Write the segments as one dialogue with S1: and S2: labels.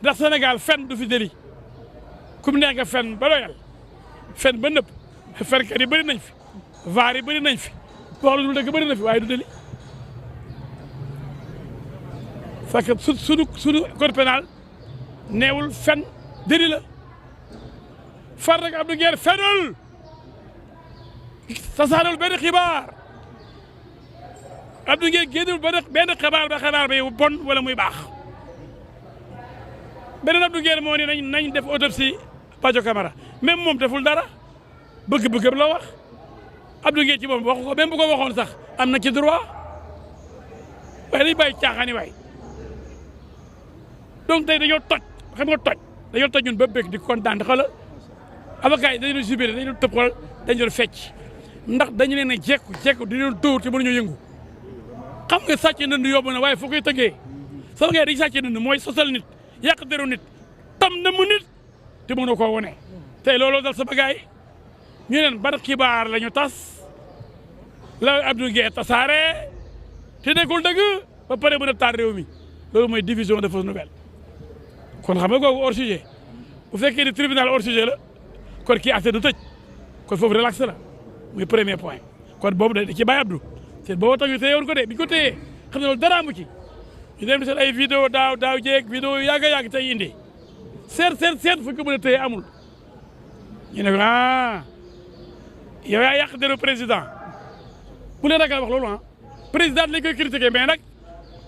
S1: ndax Sénégal fen du fi déli kum neex nga fen ba doyal fen ba nëpp fenkat yi bëri nañ fi vaar yi bëri nañ fi wax lu dul dëgg bëri na fi waaye du déli parce que suñu code pénal neewul fen déli la far nag Abdou Nguer fenul tasaarul benn xibaar Abdou Nguer génnul benn xibaar ba xibaar ba bon wala muy baax beneen Abdou Nguer moo ni nañ def autopsie Badio Camara même moom deful dara bëgg-bëggam la wax Abdou Nguer ci moom waxu ko même bu ko waxoon sax am na ci droit waaye dañu bàyyi caaxaani waay donc tey dañoo toj xam nga dañoo toj ñun ba bëgg di kontaan xoolal avocat yi dañu doon subir dañu doon tëb xool dañu doon fecc ndax dañu leen a jekku di leen dóor te mënuñoo yëngu xam nga sàcc ndënd yomb na waaye foo koy tëggee sama gars yi dañu sàcc ndënd mooy sosal nit yàq deru nit tam na mu nit te mënoo koo wone tey looloo dal sama gars yi ñu neen ban xibaar la ñu tas la Abdou Nguer tasaare te nekkul dëgg ba pare mën a taal réew mi loolu mooy division de fausse nouvelle kon xam nga kooku hors sujet bu fekkee ni tribunal hors sujet la kon kii àtte du tëj kon foofu relax la muy premier point kon boobu da ci bàyyi Abdou te boobu tax ñu téye woon ko de bi ñu ko téyee xam ne loolu dara amu ci ñu dem seen ay vidéo daaw jéeg vidéo yu yàgg a yàgg tey indi seet fu ñu ko mën a téye amul ñu ne ko yow yaa yàq deru président bu leen ragal wax loolu président lañ koy critiquer mais nag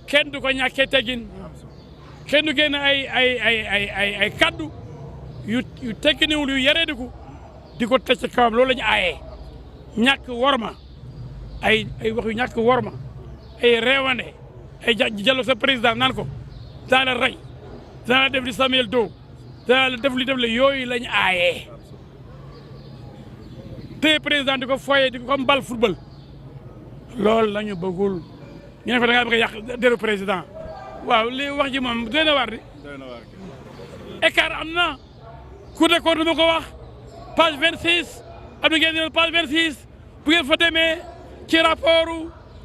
S1: kenn du ko ñàkkee teggin kenn du génn ay kaddu yu tegginiwul yu yareediku di ko teg ci kawam loolu la ñu aayee ñàkk worma ay wax yu ñàkk worma ay réewande ay jallo sa président naan ko daa la rey daa la def di Samuel Doe daa la def li yooyu la ñu aayee te président di ko foyee di ko comme bal football loolu la ñu bëggul ñu ne ko da ngaa bëgg a yàq deru président waaw li wax ji moom doy na waar di écart am na Cour des comptes ma ko wax page 26 Abdou Nguer ñëw page 26 bu ngeen fa demee ci rapport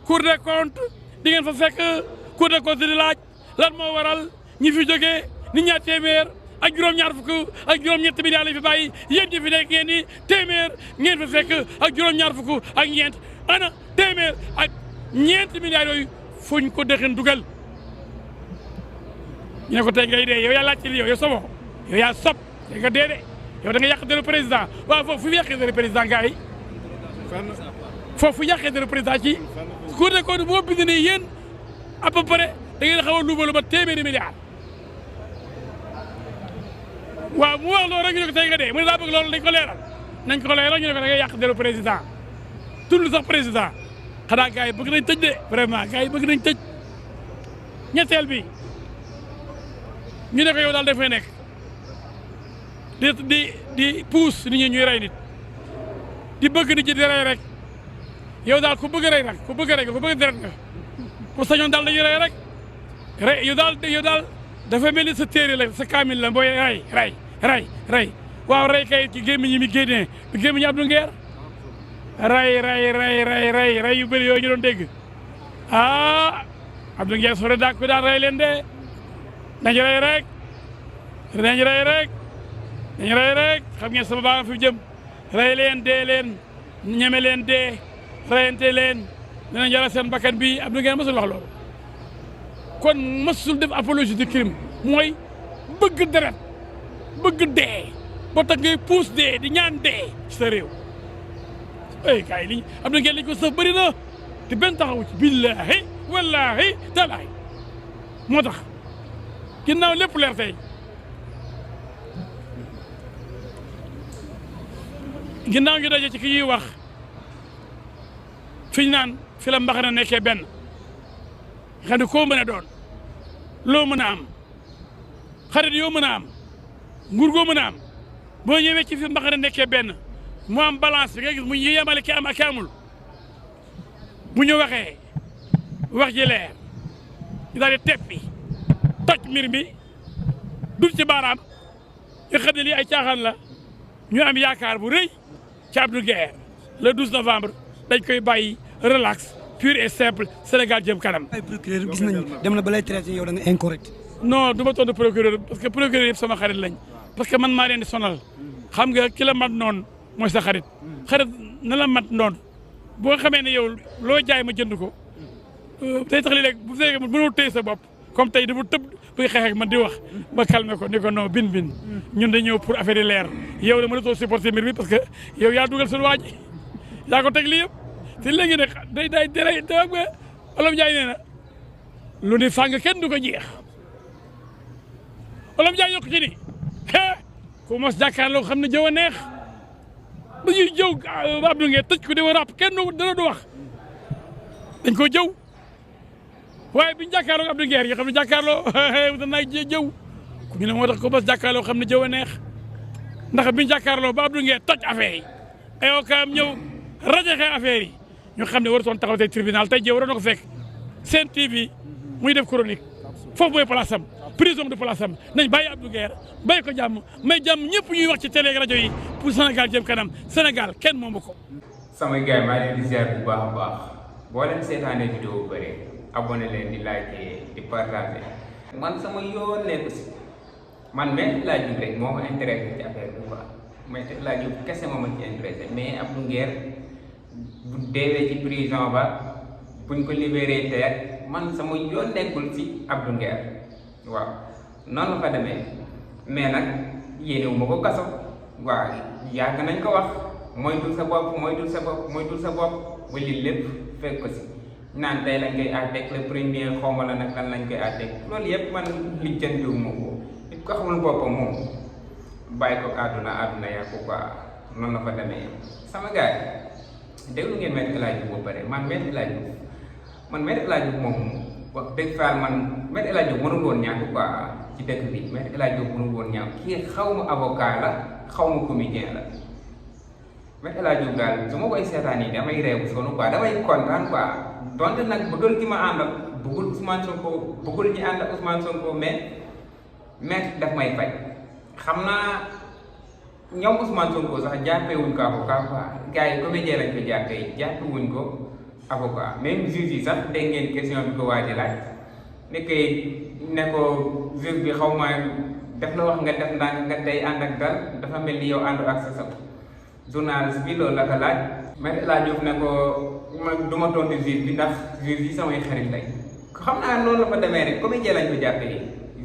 S1: Cour des comptes di ngeen fa fekk Cour des comptes di laaj lan moo waral ñi fi jógee nit ñaar téeméer ak juróom-ñaar fukk ak juróom-ñett milliards lañ fi bàyyi yéen ñi fi nekk ngeen ni téeméer ngeen fa fekk ak juróom-ñaar fukk ak ñeent ana téeméer ak ñeenti milliards yooyu fuñ ko dexin dugal ñu ne ko tey ngay dee yow yaa laajte li yow sobo yow yaa sob tey nga dee de yow da nga yàq deru président waaw foofu fu yàqee deru président gars yi foofu yàqee deru président ci Cour des comptes moo bind ne yéen à peu près da ngeen xaw a luubalu ba téeméeri milliards waaw mu wax loolu rek ñu ne ko tey nga dee mu ne daa bëgg loolu dañ ko leeral nañ ko leeral ñu ne ko da ngay yàq deru président tudd sax président xanaa gars yi bëgg nañ tëj de vraiment gars yi bëgg nañ tëj ñetteel bi ñu ne ko yow daal dafay nekk di puus nit ñi ñuy rey nit di bëgg nit ñi di rey rek yow daal ku bëgg rey nag ku bëgg rey nga ku bëgg deret nga ku sañoon daal dañuy rey rek rey yow daal dafa mel ni sa téere la sa kaamil la booy rey waaw rey kay ci gémmiñ yi mi génnee bi gémmiñ Abdou Nguer rey yu bëri yooyu ñu doon dégg Abdou Nguer sore daak ko daan rey leen de nañu rey rek xam ngeen sama baa fi jëm rey leen dee leen ñeme leen dee reyante leen dinañ yara seen bakkan bi Abdou Nguer mësul wax loolu kon mësul def apologie du crime mooy bëgg deret bëgg dee boo tax ngay puus dee di ñaan dee ci sa réew ay kaay liñ Abdou Nguer liñ ko sëf bëri na te benn taxawu ci billahi wallahi talaay moo tax ginnaaw lépp leer tey ginnaaw ñu daje ci ki ñuy wax fi ñu naan fi la mbaxana nekkee benn xam ne koo mën a doon loo mën a am xarit yoo mën a am nguur goo mën a am boo ñëwee ci fi mbaxana nekkee benn mu am balance bi nga gis mu ñu yemale ki am ak amul bu ñu waxee wax ji leer ñu daal di teppi toj mbir mi dut ci baaraam nga xam ne lii ay caaxaan la ñu am yaakaar bu rëy ci Abdou Nguer le 12 novembre dañ koy bàyyi relax pur et simple Sénégal jëm kanam.
S2: ay procureur gis nañu dem na ba lay traité yow da nga incorrect
S1: non du ma tontu procureur parce que procureur yëpp sama xarit lañ parce que man maa leen di sonal xam nga ki la mat noonu mooy sa xarit na la mat noonu boo xamee ne yow loo jaay ma jënd ko day tax léeg-léeg bu fekkee mënoo téye sa bopp comme tey dafa tëb buy xeex ak man di wax ma calmé ko ni ko non bin ñun dañ ñëw pour affaire yi leer yow de mënatoo supporter mbir bi parce que yow yaa dugal suñu waaj yaa ko teg lii yëpp te léegi nag day ba Olof Njaay nee na lu ni fàng kenn du ko jeex Olof Njaay yokk ci ni ku mos jàkkaarloo xam ne jëw a neex ba ñuy jëw Abdou Nguer tëj ko di wa ràpp kenn dana du wax dañ ko jëw waaye biñu jàkkaarloo Abdou Nguer yi xam ne jàkkaarloo danaay jëw ku ñu ne moo tax ku mos jàkkaarloo xam ne jëw a neex ndax biñu jàkkaarloo ba Abdou Nguer toj affaire yi ay okaam ñëw rajaxe affaire yi ñu xam ne waratoon taxaw tey tribunal tey jii waroon na ko fekk Sen TV muy def chronique foofu mooy place am prison de place am nañ bàyyi Abdou Nguer bàyyi ko jàmm may jàmm ñëpp ñuy wax ci télé rajo yi pour Sénégal jëm kanam Sénégal kenn moomu ko.
S2: sama gars yi maa leen di ziar bu baax a baax boo leen seetaanee vidéo bu bëri abonné leen di like di partager man sama yoon nekku si man Maître El Hadji Diouf rek moo ma intéressé ci affaire bi quoi Maître El Hadji Diouf kese moo ma ci intéressé mais Abdou Nguer bu deewee ci prison ba buñ ko libéré tey man sama yoon nekkul ci Abdou Nguer waaw noonu la fa demee mais nag yéenewu ma ko kaso waaw yàgg nañ ko wax moytul sa bopp moytul sa bopp moytul sa bopp ba lii lépp fekk ko si naan tey lañ koy àtteeg le premier xawma la nag lan lañ koy àtteeg loolu yëpp man lijjantiwu ma ko nit ko xamul boppam moom bàyyi ko àdduna yàqu quoi noonu la fa demee sama gars yi déglu ngeen Maître El Hadji Diouf ba pare man Maître El Hadji Diouf moom wax dëgg fa man Maître El Hadji Diouf mënul woon ñàkk quoi ci dëkk bi Maître El Hadji Diouf mënul woon ñàkk kii xaw ma avocat la xaw ma comédien la Maître El Hadji Diouf daal su ma koy seetaan yi damay reewu sonu quoi damay kontaan quoi donte nag bëggal ki ma àndal bëggul Ousmane Sonko bëggul ñi ànd ak Ousmane Sonko mais Maître daf may faj xam naa ñoom Ousmane Sonko sax jàppee wuñ ko avocat quoi gars yi comédien lañ ko jàppee wuñ ko avocat même juge yi sax dégg ngeen question bi ko waaj a laaj ne ko juge bi xaw ma def la wax nga def ndànk nga tey ànd ak dal dafa mel ni yow àndu ak sa sab journaliste bi loolu la ko laaj Maître El Hadji Diouf ne ko man du ma tontu juge bi ndax juge yi samay xarit lañ xam naa noonu la fa demee rek comédien lañ ko jàppee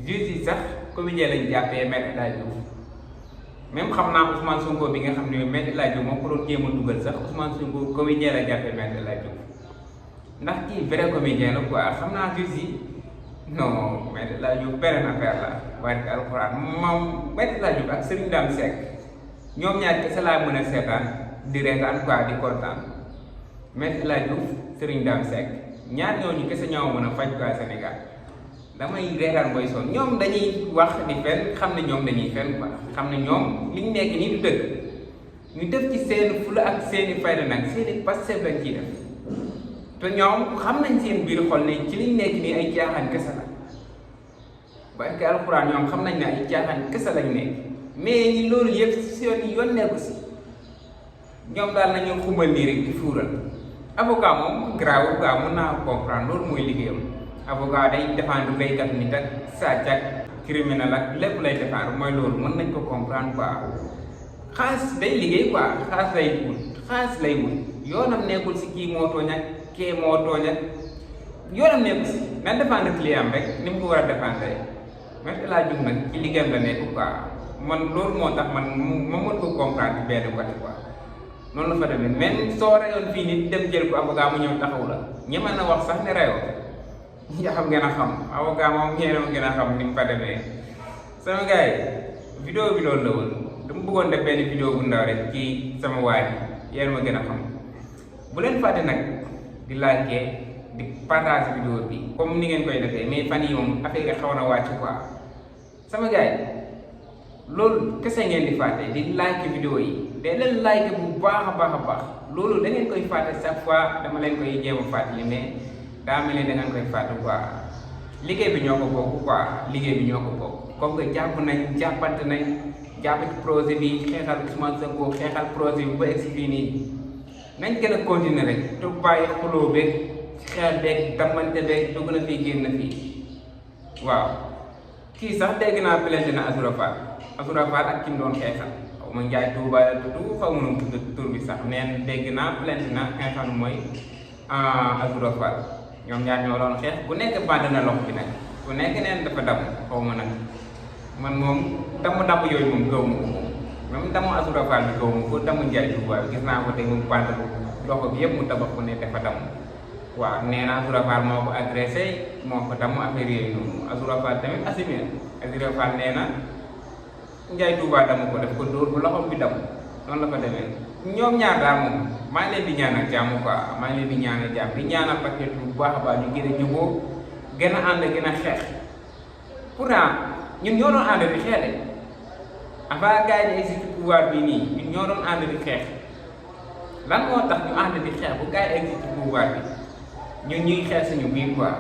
S2: juge yi sax comédien lañ jàppee Maître El Hadji Diouf même xam naa Ousmane Sonko bi nga xam ne Maître El Hadji Diouf moo ko doon jéem a dugal sax Ousmane Sonko comédien la jàppee Maître El Hadji Diouf ndax kii vrai comédien la quoi xam naa juge yi non Maître El Hadji Diouf beneen affaire la waaye alxuraan moom Maître El Hadji Diouf ak Serigne Dame Seck ñoom ñaar kese laa mën a seetaan di reetaan quoi di kontaan Maître El Hadji Diouf Serigne Dame Seck ñaar ñooñu kese ñoo mën a faj quoi Sénégal damay reetaan booy son ñoom dañuy wax di fen xam ne ñoom dañuy fen quoi xam ne ñoom liñ nekk nii du dëgg ñu def ci seen fula ak seeni fayda nag seeni Pastef lañ ciy def te ñoom xam nañ seen biir xol ne ci liñ nekk nii ay caaxaan kese la barke alxuraan ñoom xam nañ ne ay caaxaan kese lañ nekk mais loolu yëpp seen yoon nekku si ñoom daal nañu xumbal nii rek di fuural avocat moom grave quoi mën naa comprendre loolu mooy liggéeyam avocat day défendre béykat nit ak sàcc ak criminel ak lépp lay défendre mooy loolu mën nañ ko comprendre quoi xaalis day liggéey quoi xaalis lay wut yoonam nekkul si kii moo tooñ ak kee moo tooñ ak yoonam nekkul si na défendre client rek ni mu ko war a défendre Maître El Hadji Diouf nag ci liggéeyam la nekk quoi man loolu moo tax man ma mën ko comprendre ci benn côté quoi noonu la fa demee même soo reyoon fii nit dem jël ko avocat mu ñëw taxaw la ñeme na wax sax ne reyoo yaa xam ngeen a xam avocat moom ñeenoo ngeen a xam ni mu fa demee sama gars yi vidéo bi loolu la woon dama bëggoon def benn vidéo bu ndaw rek ci sama waay yéen ma gën a xam bu leen fàtte nag di like di partage vidéo bi comme ni ngeen koy defee mais fan yi moom affaire yi xaw na wàcc quoi sama gars yi loolu kese ngeen di fàtte di like vidéo yi de leen like bu baax a baax loolu da ngeen koy fàtte chaque fois dama leen koy jéem a fàttali mais daa mel ni da ngeen koy fàtte quoi liggéey bi ñoo ko bokk quoi liggéey bi ñoo ko bokk comme que jàpp nañ jàppante nañ jàpp ci projet bi xeexal Ousmane Sonko xeexal projet bi ba egsi fii nii nañ gën a continuer rek te bàyyi xuloo beeg xeex beeg damante beeg dugg na fii génn na fii waaw kii sax dégg naa plainte na Azoura Fall ak ki mu doon xeexal xaw ma Njaay Tuuba la tudd xaw ma nu mu tudd tur bi sax neen dégg naa plainte na nga xam ne mooy Azoura Fall ñoom ñaar ñoo doon xeex ku nekk bànd na loxo bi nag ku nekk neen dafa damm xaw ma nag man moom damm yooyu moom gaw ma ko moom même damm Azoura Fall bi gaw ma ko damm Njaay Tuuba bi gis naa ko tey moom bànd loxo bi yëpp mu tabax ku ne dafa damm waaw nee na Azoura Fall moo ko agressé moo ko damm affaire yooyu noonu Azoura Fall tamit assumé Azoura Fall nee na Njaay Tuuba damm ko def ko dóor bu loxom bi damm noonu la ko demee ñoom ñaar daal moom maa ngi leen di ñaanal jàmm quoi maa ngi leen di ñaanal jàmm di ñaanal paquet bu baax a baax ñu gën a jubóo gën a ànd gën a xeex pourtant ñun ñoo doon ànd di xeex de avant gars yi di egsi ci pouvoir bii nii ñun ñoo doon ànd di xeex lan moo tax ñu ànd di xeex bu gars yi egsi ci pouvoir bi ñun ñuy xeex suñu biir quoi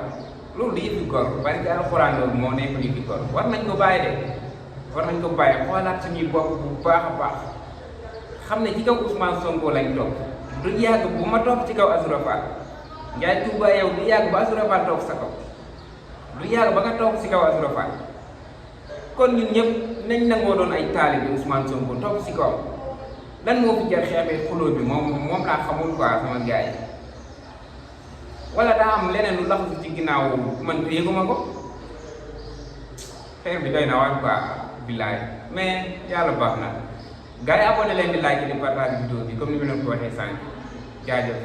S2: loolu di yëfi gor parce que alxuraan loolu moo nekk yëfi gor war nañ ko bàyyi de war nañ ko bàyyi xoolaat suñuy bopp bu baax a baax xam ne ci kaw Ousmane Sonko lañ toog du yàgg bu ma toog ci kaw Azoura Fall Njaay Tuuba yow du yàgg ba Azoura Fall toog sa kaw du yàgg ba nga toog ci kaw Azoura Fall kon ñun ñëpp nañ nangoo doon ay taalibe Ousmane Sonko toog ci kaw lan moo fi jar xeexee xuloo bi moom laa xamul quoi sama gars yi wala daa am leneen lu laxu ci ginnaaw man yëguma ko xeex bi doy na waar quoi billaay mais yàlla baax na gars yi abonné leen di like di partage vidéo bi comme ni ma leen ko waxee sànq jaajëf